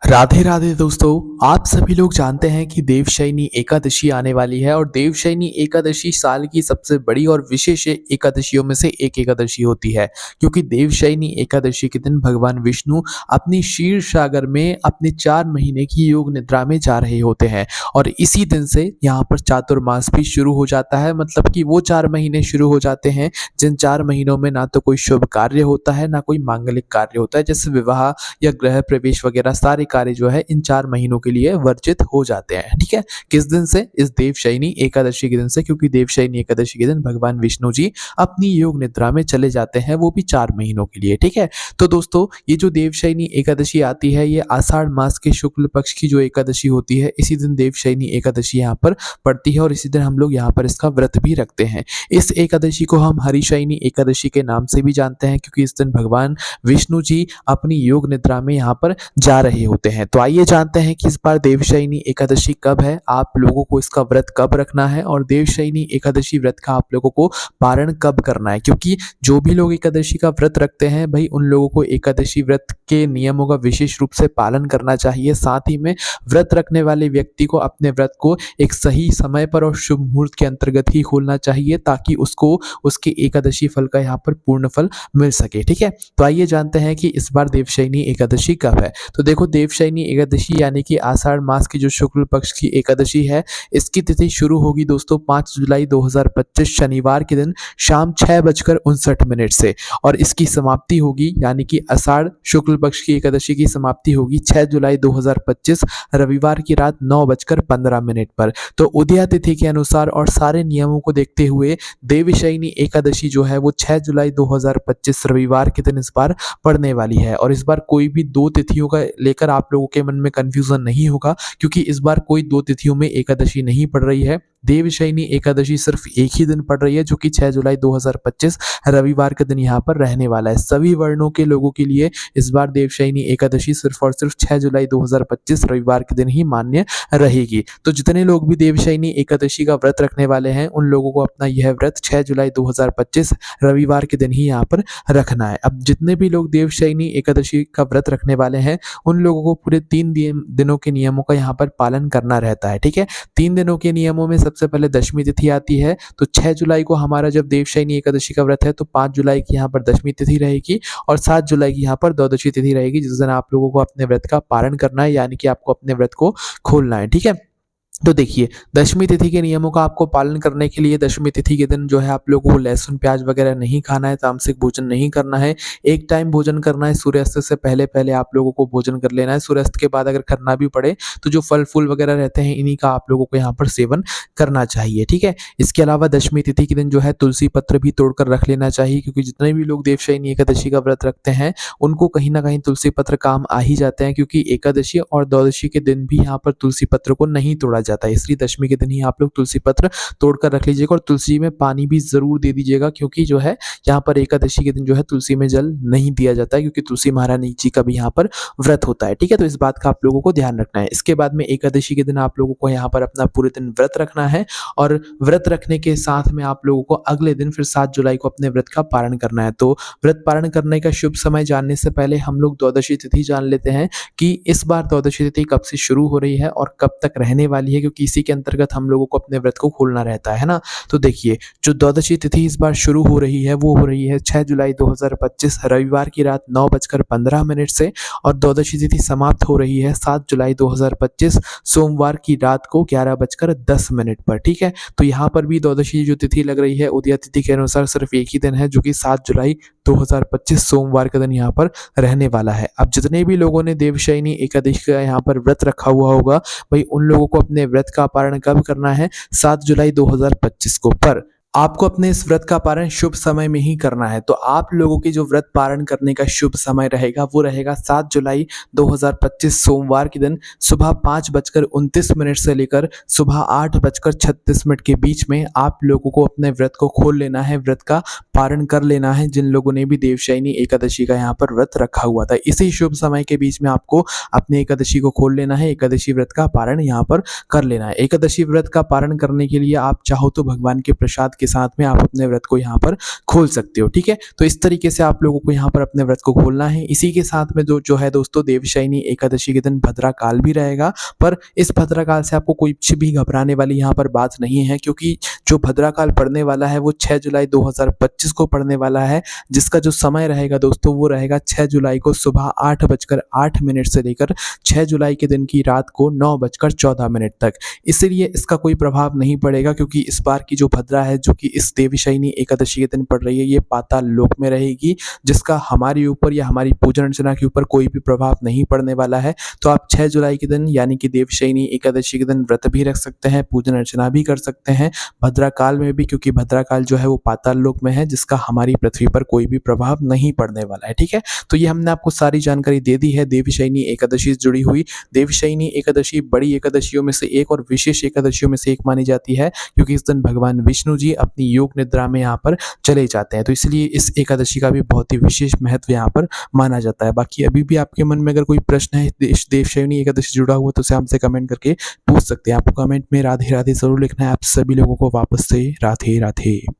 राधे राधे दोस्तों। आप सभी लोग जानते हैं कि देवशयनी एकादशी आने वाली है और देवशयनी एकादशी साल की सबसे बड़ी और विशेष एकादशियों में से एक एकादशी होती है, क्योंकि देवशयनी एकादशी के दिन भगवान विष्णु अपनी क्षीर सागर में अपने 4 महीने की योग निद्रा में जा रहे होते हैं और इसी दिन से यहाँ पर चातुर्मास भी शुरू हो जाता है। मतलब कि वो 4 महीने शुरू हो जाते हैं जिन 4 महीनों में ना तो कोई शुभ कार्य होता है, ना कोई मांगलिक कार्य होता है, जैसे विवाह या गृह प्रवेश वगैरह सारे कार्य जो है इन 4 महीनों के लिए वर्जित हो जाते हैं। ठीक है, किस दिन से? इस देवशयनी एकादशी के दिन से, क्योंकि देवशयनी एकादशी के दिन भगवान विष्णु जी अपनी योग निद्रा में चले जाते हैं, वो भी 4 महीनों के लिए। ठीक है, तो दोस्तों ये जो देवशयनी एकादशी आती है ये आषाढ़ मास के शुक्ल पक्ष की जो एकादशी होती है, इसी दिन देवशयनी एकादशी यहाँ पर पड़ती है और इसी दिन हम लोग यहाँ पर इसका व्रत भी रखते हैं। इस एकादशी को हम हरिशयनी एकादशी के नाम से भी जानते हैं, क्योंकि इस दिन भगवान विष्णु जी अपनी योग निद्रा में यहाँ पर जा रहे होते हैं। तो आइए जानते हैं कि इस बार देवशयनी एकादशी कब है, आप लोगों को इसका व्रत कब रखना है और देवशयनी एकादशी व्रत का आप लोगों को पारण कब करना है। क्योंकि जो भी लोग एकादशी का व्रत रखते हैं भाई, उन लोगों को एकादशी व्रत के नियमों का विशेष रूप से पालन करना चाहिए। साथ ही में व्रत रखने वाले व्यक्ति को अपने व्रत को एक सही समय पर और शुभ मुहूर्त के अंतर्गत ही खोलना चाहिए, ताकि उसको उसके एकादशी फल का यहाँ पर पूर्ण फल मिल सके। ठीक है, तो आइए जानते हैं कि इस बार देवशयनी एकादशी कब है। तो देखो, देवशयनी एकादशी यानी कि आषाढ़ मास की जो शुक्ल पक्ष की एकादशी है, इसकी तिथि शुरू होगी दोस्तों 5 जुलाई 2025 शनिवार के दिन शाम 6:59 से और इसकी समाप्ति होगी, यानी कि आषाढ़ शुक्ल पक्ष की एकादशी की समाप्ति होगी 6 जुलाई 2025 रविवार की रात 9:15 पर। तो उदया तिथि के अनुसार और सारे नियमों को देखते हुए देवशयनी एकादशी जो है वो 6 जुलाई 2025 रविवार के दिन इस बार पड़ने वाली है। और इस बार कोई भी 2 तिथियों का लेकर आप लोगों के मन में कंफ्यूजन नहीं होगा, क्योंकि इस बार कोई 2 तिथियों में एकादशी नहीं पड़ रही है। देवशयनी एकादशी सिर्फ एक ही दिन पड़ रही है, जो कि 6 जुलाई 2025 रविवार के दिन यहाँ पर रहने वाला है। सभी वर्णों के लोगों के लिए इस बार देवशयनी एकादशी सिर्फ और सिर्फ 6 जुलाई 2025 रविवार के दिन ही मान्य रहेगी। तो जितने लोग भी देवशयनी एकादशी का व्रत रखने वाले हैं, उन लोगों को अपना यह व्रत 6 जुलाई 2025 रविवार के दिन ही यहाँ पर रखना है। अब जितने भी लोग देवशयनी एकादशी का व्रत रखने वाले हैं, उन लोगों को पूरे 3 दिनों के नियमों का यहाँ पर पालन करना रहता है। ठीक है, 3 दिनों के नियमों में सबसे पहले दशमी तिथि आती है। तो 6 जुलाई को हमारा जब देवशयनी एकादशी का व्रत है, तो 5 जुलाई की यहाँ पर दशमी तिथि रहेगी और 7 जुलाई की यहाँ पर द्वादशी तिथि रहेगी, जिस दिन आप लोगों को अपने व्रत का पारण करना है, यानी कि आपको अपने व्रत को खोलना है। ठीक है, तो देखिए, दशमी तिथि के नियमों का आपको पालन करने के लिए दशमी तिथि के दिन जो है आप लोगों को लहसुन प्याज वगैरह नहीं खाना है, तामसिक भोजन नहीं करना है, एक टाइम भोजन करना है। सूर्यास्त से पहले पहले आप लोगों को भोजन कर लेना है। सूर्यास्त के बाद अगर करना भी पड़े तो जो फल फूल वगैरह रहते हैं, इन्हीं का आप लोगों को यहाँ पर सेवन करना चाहिए। ठीक है, इसके अलावा दशमी तिथि के दिन जो है तुलसी पत्र भी तोड़कर रख लेना चाहिए, क्योंकि जितने भी लोग देवशयनी एकादशी का व्रत रखते हैं, उनको कहीं ना कहीं तुलसी पत्र काम आ ही जाते हैं, क्योंकि एकादशी और द्वादशी के दिन भी यहाँ पर तुलसी पत्र को नहीं तोड़ा जाता है। इसलिए दशमी के दिन ही आप लोग तुलसी पत्र तोड़कर रख लीजिएगा और तुलसी में पानी भी जरूर दे दीजिएगा, क्योंकि जो है यहाँ पर एकादशी के दिन जो है तुलसी में जल नहीं दिया जाता है, क्योंकि तुलसी महारानी जी का भी यहाँ पर व्रत होता है। ठीक है, तो इस बात का आप लोगों को ध्यान रखना है। इसके बाद में एकादशी के दिन आप लोगों को यहाँ पर अपना पूरे दिन व्रत रखना है और व्रत रखने के साथ में आप लोगों को अगले दिन फिर 7 जुलाई को अपने व्रत का पारण करना है। तो व्रत पारण करने का शुभ समय जानने से पहले हम लोग द्वादशी तिथि जान लेते हैं कि इस बार द्वादशी तिथि कब से शुरू हो रही है और कब तक रहने वाली है, क्योंकि इसी के अंतर्गत हम लोगों को अपने व्रत को खोलना रहता है ना। तो देखिए, जो द्वादशी तिथि इस बार शुरू हो रही है वो हो रही है 6 जुलाई 2025 रविवार की रात 9:15 से और द्वादशी तिथि समाप्त हो रही है 7 जुलाई 2025 सोमवार की रात को 11:10 पर। ठीक है, तो यहाँ पर भी द्वादशी जो तिथि लग रही है उदया तिथि के अनुसार सिर्फ एक ही दिन है, जो कि 7 जुलाई 2025 सोमवार का दिन यहाँ पर रहने वाला है। अब जितने भी लोगों ने देवशयनी एकादशी का यहाँ पर व्रत रखा हुआ होगा, भाई उन लोगों को अपने व्रत का पारण कब करना है? 7 जुलाई 2025 को। पर आपको अपने इस व्रत का पारण शुभ समय में ही करना है। तो आप लोगों की जो व्रत पारण करने का शुभ समय रहेगा वो रहेगा 7 जुलाई 2025 सोमवार के दिन सुबह 5:29 से लेकर सुबह 8:36 के बीच में आप लोगों को अपने व्रत को खोल लेना है, व्रत का पारण कर लेना है। जिन लोगों ने भी देवशयनी एकादशी का यहाँ पर व्रत रखा हुआ था, इसी शुभ समय के बीच में आपको अपने एकादशी को खोल लेना है, एकादशी व्रत का पारण यहाँ पर कर लेना है। एकादशी व्रत का पारण करने के लिए आप चाहो तो भगवान के प्रसाद के साथ में आप अपने व्रत को यहाँ पर खोल सकते हो, ठीक है। तो इस तरीके से आप लोगों को यहाँ पर अपने व्रत को खोलना है। इसी के साथ में जो है दोस्तों, देवशयनी एकादशी के दिन भद्रा काल भी रहेगा, पर इस भद्रा काल से आपको कुछ भी घबराने वाली यहाँ पर बात नहीं है, क्योंकि जो भद्रा काल पड़ने वाला है वो 6 जुलाई 2025 को पड़ने वाला है, जिसका जो समय रहेगा दोस्तों वो रहेगा 6 जुलाई को सुबह 8:08 से लेकर 6 जुलाई के दिन की रात को 9:14 तक। इसलिए इसका कोई प्रभाव नहीं पड़ेगा, क्योंकि इस बार की जो भद्रा है, जो कि इस देवशयनी एकादशी के दिन पड़ रही है, ये पाताल लोक में रहेगी, जिसका हमारे ऊपर या हमारी पूजन अर्चना के ऊपर कोई भी प्रभाव नहीं पड़ने वाला है। तो आप 6 जुलाई के दिन यानी कि देवशयनी एकादशी के दिन व्रत भी रख सकते हैं, पूजन अर्चना भी कर सकते हैं भद्रा काल में भी, क्योंकि भद्रा काल जो है वो पाताल लोक में है, जिसका हमारी पृथ्वी पर कोई भी प्रभाव नहीं पड़ने वाला है, ठीक है। तो ये हमने आपको सारी जानकारी दे दी है देवशयनी एकादशी से जुड़ी हुई। देवशयनी एकादशी बड़ी एकादशियों में से एक और विशेष एकादशियों में से एक मानी जाती है, क्योंकि इस दिन भगवान विष्णु जी अपनी योग निद्रा में यहाँ पर चले जाते हैं। तो इसलिए इस एकादशी का भी बहुत ही विशेष महत्व यहाँ पर माना जाता है। बाकी अभी भी आपके मन में अगर कोई प्रश्न है देवशयनी एकादशी से जुड़ा हुआ, तो उसे हमसे कमेंट करके पूछ सकते हैं। आपको कमेंट में राधे राधे जरूर लिखना है। आप सभी लोगों को वापस से राधे राधे।